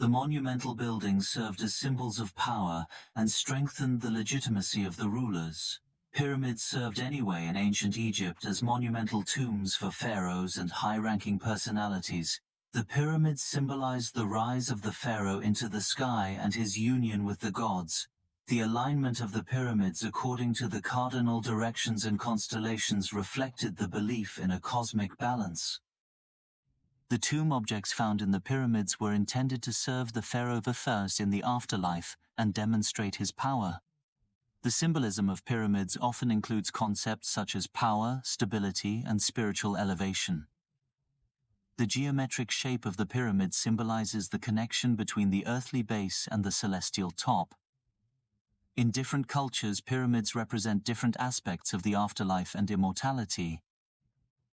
The monumental buildings served as symbols of power and strengthened the legitimacy of the rulers. Pyramids served anyway in ancient Egypt as monumental tombs for pharaohs and high-ranking personalities. The pyramids symbolized the rise of the pharaoh into the sky and his union with the gods. The alignment of the pyramids according to the cardinal directions and constellations reflected the belief in a cosmic balance. The tomb objects found in the pyramids were intended to serve the pharaoh first in the afterlife and demonstrate his power. The symbolism of pyramids often includes concepts such as power, stability, and spiritual elevation. The geometric shape of the pyramid symbolizes the connection between the earthly base and the celestial top. In different cultures, pyramids represent different aspects of the afterlife and immortality.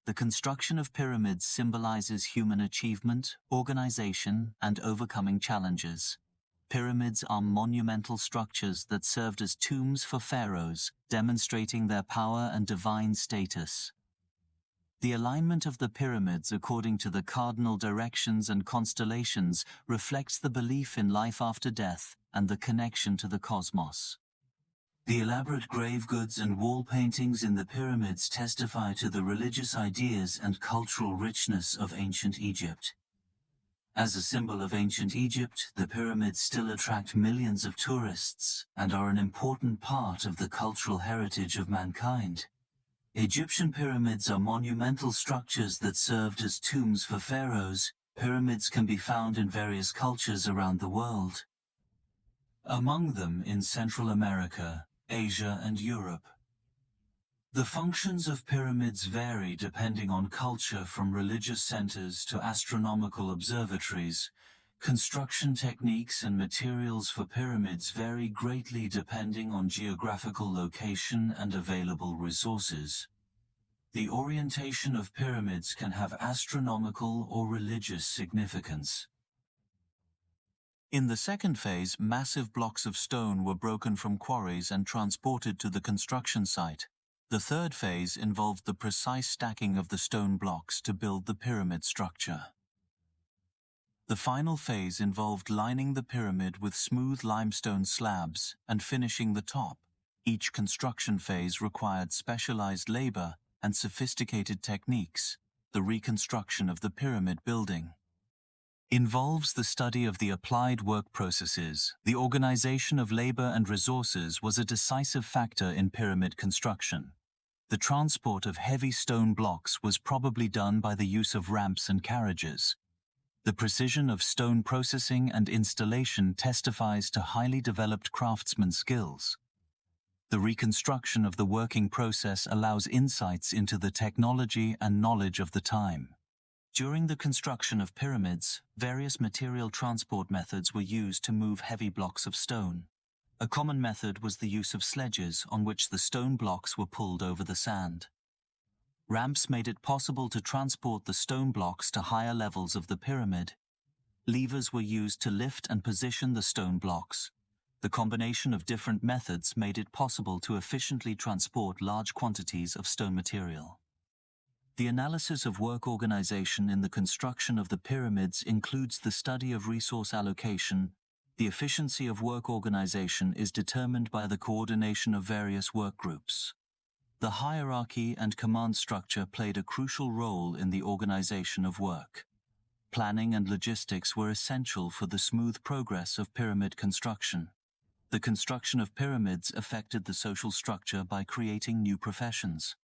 The construction of pyramids symbolizes human achievement, organization, and overcoming challenges. Pyramids are monumental structures that served as tombs for pharaohs, demonstrating their power and divine status. The alignment of the pyramids according to the cardinal directions and constellations reflects the belief in life after death and the connection to the cosmos. The elaborate grave goods and wall paintings in the pyramids testify to the religious ideas and cultural richness of ancient Egypt. As a symbol of ancient Egypt, the pyramids still attract millions of tourists and are an important part of the cultural heritage of mankind. Egyptian pyramids are monumental structures that served as tombs for pharaohs. Pyramids can be found in various cultures around the world. Among them in Central America, Asia, and Europe. The functions of pyramids vary depending on culture, from religious centers to astronomical observatories. Construction techniques and materials for pyramids vary greatly depending on geographical location and available resources. The orientation of pyramids can have astronomical or religious significance. In the second phase, massive blocks of stone were broken from quarries and transported to the construction site. The third phase involved the precise stacking of the stone blocks to build the pyramid structure. The final phase involved lining the pyramid with smooth limestone slabs and finishing the top. Each construction phase required specialized labor and sophisticated techniques. The reconstruction of the pyramid building involves the study of the applied work processes. The organization of labor and resources was a decisive factor in pyramid construction. The transport of heavy stone blocks was probably done by the use of ramps and carriages. The precision of stone processing and installation testifies to highly developed craftsman skills. The reconstruction of the working process allows insights into the technology and knowledge of the time. During the construction of pyramids, various material transport methods were used to move heavy blocks of stone. A common method was the use of sledges on which the stone blocks were pulled over the sand. Ramps made it possible to transport the stone blocks to higher levels of the pyramid. Levers were used to lift and position the stone blocks. The combination of different methods made it possible to efficiently transport large quantities of stone material. The analysis of work organization in the construction of the pyramids includes the study of resource allocation. The efficiency of work organization is determined by the coordination of various work groups. The hierarchy and command structure played a crucial role in the organization of work. Planning and logistics were essential for the smooth progress of pyramid construction. The construction of pyramids affected the social structure by creating new professions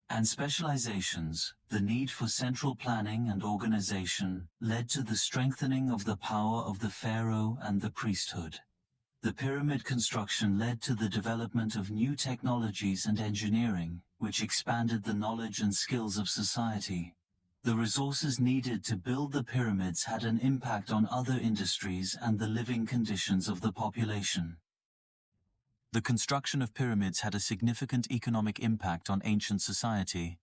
and specializations. The need for central planning and organization led to the strengthening of the power of the pharaoh and the priesthood. The pyramid construction led to the development of new technologies and engineering, which expanded the knowledge and skills of society. The resources needed to build the pyramids had an impact on other industries and the living conditions of the population. The construction of pyramids had a significant economic impact on ancient society.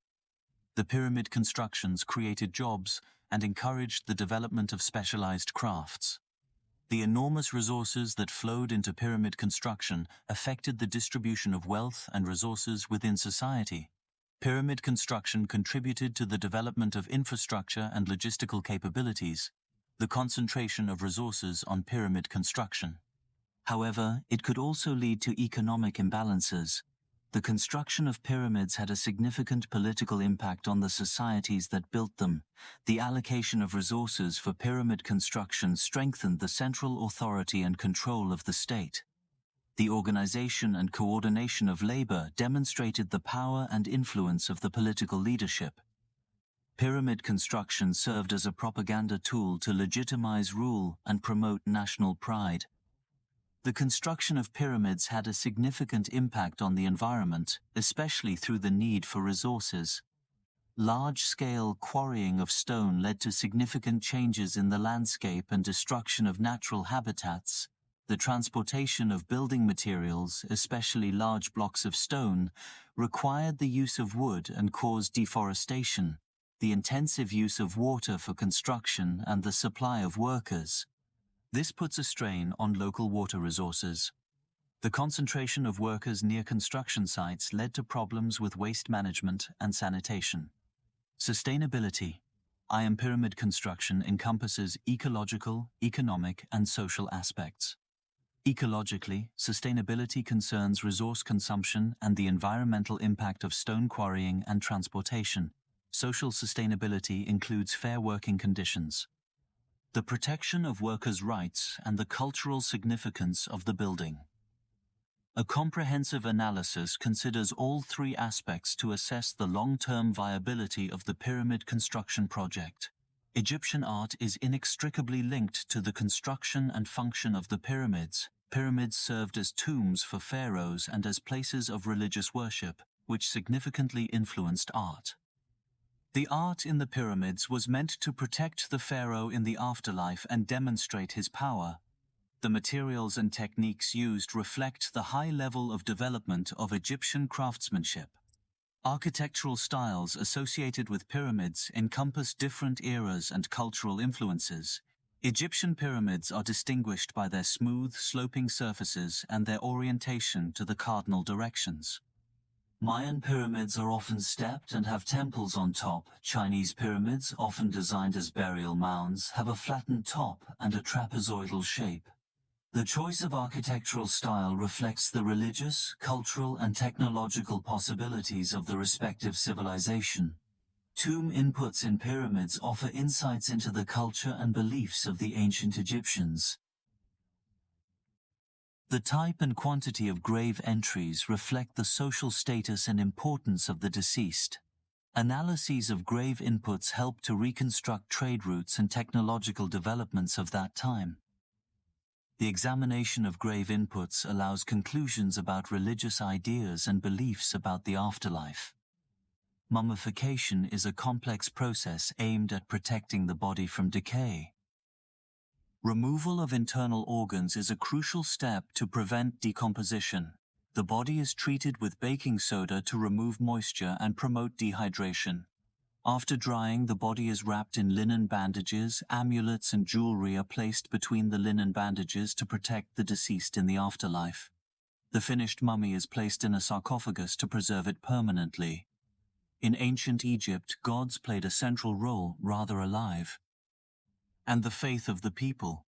The pyramid constructions created jobs and encouraged the development of specialized crafts. The enormous resources that flowed into pyramid construction affected the distribution of wealth and resources within society. Pyramid construction contributed to the development of infrastructure and logistical capabilities. the concentration of resources on pyramid construction. However, it could also lead to economic imbalances. The construction of pyramids had a significant political impact on the societies that built them. The allocation of resources for pyramid construction strengthened the central authority and control of the state. The organization and coordination of labor demonstrated the power and influence of the political leadership. Pyramid construction served as a propaganda tool to legitimize rule and promote national pride. The construction of pyramids had a significant impact on the environment, especially through the need for resources. Large-scale quarrying of stone led to significant changes in the landscape and destruction of natural habitats. The transportation of building materials, especially large blocks of stone, required the use of wood and caused deforestation, the intensive use of water for construction, and the supply of workers. This puts a strain on local water resources. The concentration of workers near construction sites led to problems with waste management and sanitation. Sustainability. Iron pyramid construction encompasses ecological, economic, and social aspects. Ecologically, sustainability concerns resource consumption and the environmental impact of stone quarrying and transportation. Social sustainability includes fair working conditions, the protection of workers' rights, and the cultural significance of the building. A comprehensive analysis considers all three aspects to assess the long-term viability of the pyramid construction project. Egyptian art is inextricably linked to the construction and function of the pyramids. Pyramids served as tombs for pharaohs and as places of religious worship, which significantly influenced art. The art in the pyramids was meant to protect the pharaoh in the afterlife and demonstrate his power. The materials and techniques used reflect the high level of development of Egyptian craftsmanship. Architectural styles associated with pyramids encompass different eras and cultural influences. Egyptian pyramids are distinguished by their smooth, sloping surfaces and their orientation to the cardinal directions. Mayan pyramids are often stepped and have temples on top. Chinese pyramids, often designed as burial mounds, have a flattened top and a trapezoidal shape. The choice of architectural style reflects the religious, cultural, and technological possibilities of the respective civilization. Tomb inputs in pyramids offer insights into the culture and beliefs of the ancient Egyptians. The type and quantity of grave entries reflect the social status and importance of the deceased. Analyses of grave inputs help to reconstruct trade routes and technological developments of that time. The examination of grave inputs allows conclusions about religious ideas and beliefs about the afterlife. Mummification is a complex process aimed at protecting the body from decay. Removal of internal organs is a crucial step to prevent decomposition. The body is treated with baking soda to remove moisture and promote dehydration. After drying, the body is wrapped in linen bandages. Amulets and jewelry are placed between the linen bandages to protect the deceased in the afterlife. The finished mummy is placed in a sarcophagus to preserve it permanently. In ancient Egypt, gods played a central role, rather alive. And the faith of the people.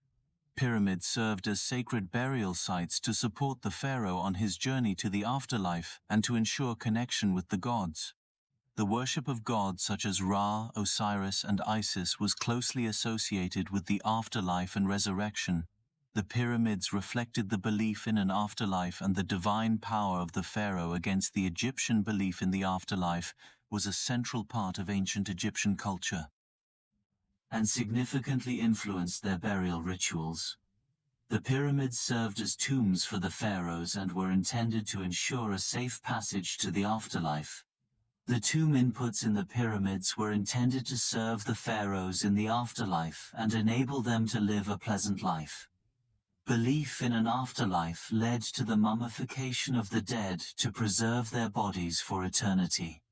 Pyramids served as sacred burial sites to support the pharaoh on his journey to the afterlife and to ensure connection with the gods. The worship of gods such as Ra, Osiris, and Isis was closely associated with the afterlife and resurrection. The pyramids reflected the belief in an afterlife, and the divine power of the pharaoh against the Egyptian belief in the afterlife was a central part of ancient Egyptian culture and significantly influenced their burial rituals. The pyramids served as tombs for the pharaohs and were intended to ensure a safe passage to the afterlife. The tomb inputs in the pyramids were intended to serve the pharaohs in the afterlife and enable them to live a pleasant life. Belief in an afterlife led to the mummification of the dead to preserve their bodies for eternity.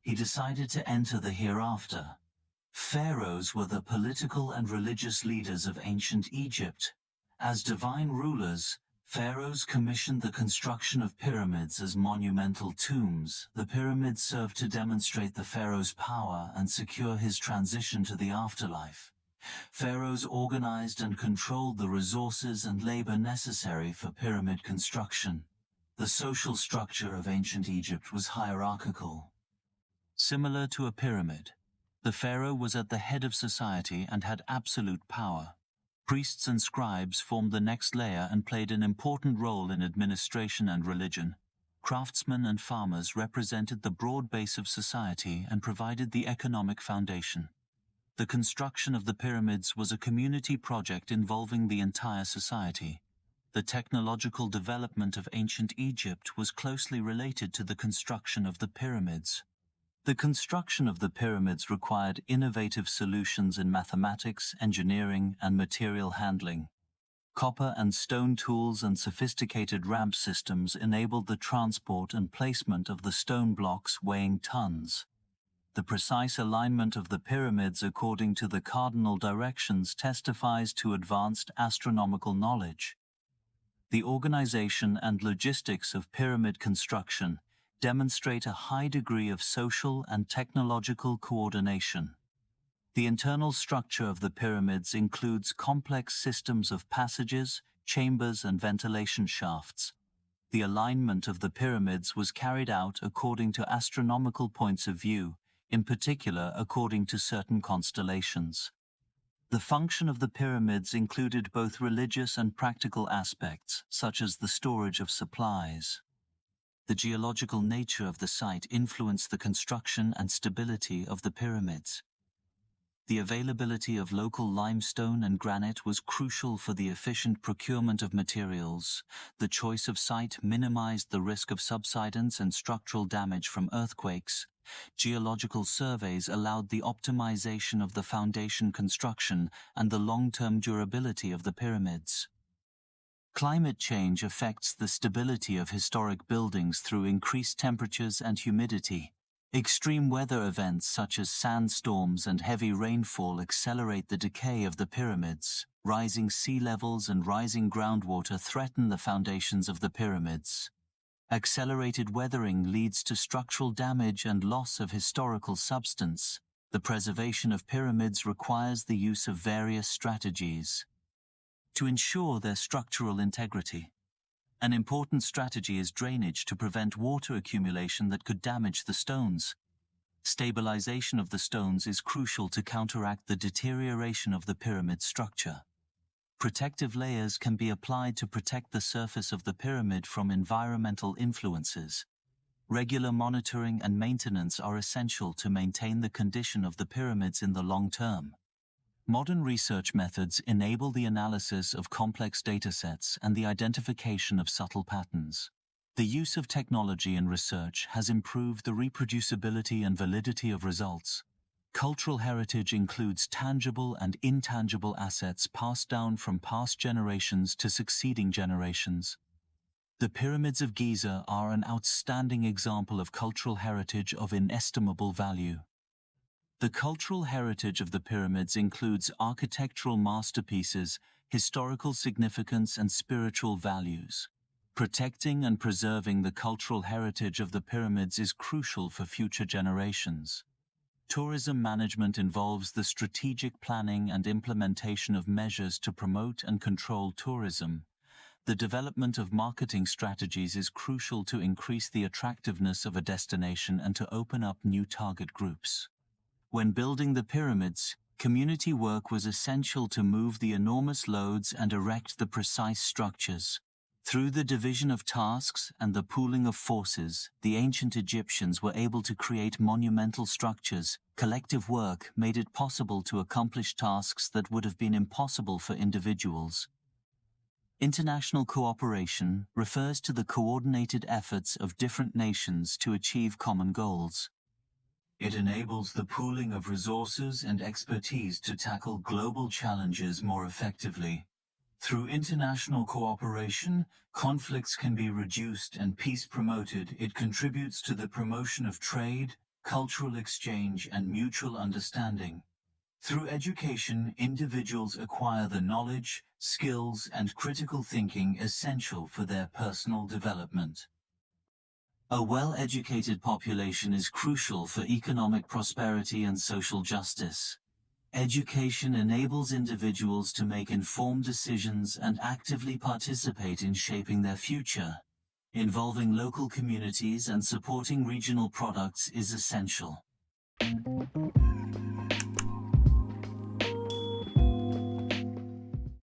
He decided to enter the hereafter. Pharaohs were the political and religious leaders of ancient Egypt. As divine rulers, Pharaohs commissioned the construction of pyramids as monumental tombs. The pyramids served to demonstrate the pharaoh's power and secure his transition to the afterlife. Pharaohs organized and controlled the resources and labor necessary for pyramid construction. The social structure of ancient Egypt was hierarchical. Similar to a pyramid, the pharaoh was at the head of society and had absolute power. Priests and scribes formed the next layer and played an important role in administration and religion. Craftsmen and farmers represented the broad base of society and provided the economic foundation. The construction of the pyramids was a community project involving the entire society. The technological development of ancient Egypt was closely related to the construction of the pyramids. The construction of the pyramids required innovative solutions in mathematics, engineering, and material handling. Copper and stone tools and sophisticated ramp systems enabled the transport and placement of the stone blocks weighing tons. The precise alignment of the pyramids according to the cardinal directions testifies to advanced astronomical knowledge. The organization and logistics of pyramid construction demonstrate a high degree of social and technological coordination. The internal structure of the pyramids includes complex systems of passages, chambers, and ventilation shafts. The alignment of the pyramids was carried out according to astronomical points of view, in particular according to certain constellations. The function of the pyramids included both religious and practical aspects, such as the storage of supplies. The geological nature of the site influenced the construction and stability of the pyramids. The availability of local limestone and granite was crucial for the efficient procurement of materials. The choice of site minimized the risk of subsidence and structural damage from earthquakes. Geological surveys allowed the optimization of the foundation construction and the long-term durability of the pyramids. Climate change affects the stability of historic buildings through increased temperatures and humidity. Extreme weather events such as sandstorms and heavy rainfall accelerate the decay of the pyramids. Rising sea levels and rising groundwater threaten the foundations of the pyramids. Accelerated weathering leads to structural damage and loss of historical substance. The preservation of pyramids requires the use of various strategies to ensure their structural integrity. An important strategy is drainage to prevent water accumulation that could damage the stones. Stabilization of the stones is crucial to counteract the deterioration of the pyramid structure. Protective layers can be applied to protect the surface of the pyramid from environmental influences. Regular monitoring and maintenance are essential to maintain the condition of the pyramids in the long term. Modern research methods enable the analysis of complex datasets and the identification of subtle patterns. The use of technology in research has improved the reproducibility and validity of results. Cultural heritage includes tangible and intangible assets passed down from past generations to succeeding generations. The pyramids of Giza are an outstanding example of cultural heritage of inestimable value. The cultural heritage of the pyramids includes architectural masterpieces, historical significance, and spiritual values. Protecting and preserving the cultural heritage of the pyramids is crucial for future generations. Tourism management involves the strategic planning and implementation of measures to promote and control tourism. The development of marketing strategies is crucial to increase the attractiveness of a destination and to open up new target groups. When building the pyramids, community work was essential to move the enormous loads and erect the precise structures. Through the division of tasks and the pooling of forces, the ancient Egyptians were able to create monumental structures. Collective work made it possible to accomplish tasks that would have been impossible for individuals. International cooperation refers to the coordinated efforts of different nations to achieve common goals. It enables the pooling of resources and expertise to tackle global challenges more effectively. Through international cooperation, conflicts can be reduced and peace promoted. It contributes to the promotion of trade, cultural exchange, and mutual understanding. Through education, individuals acquire the knowledge, skills, and critical thinking essential for their personal development. A well-educated population is crucial for economic prosperity and social justice. Education enables individuals to make informed decisions and actively participate in shaping their future. Involving local communities and supporting regional products is essential.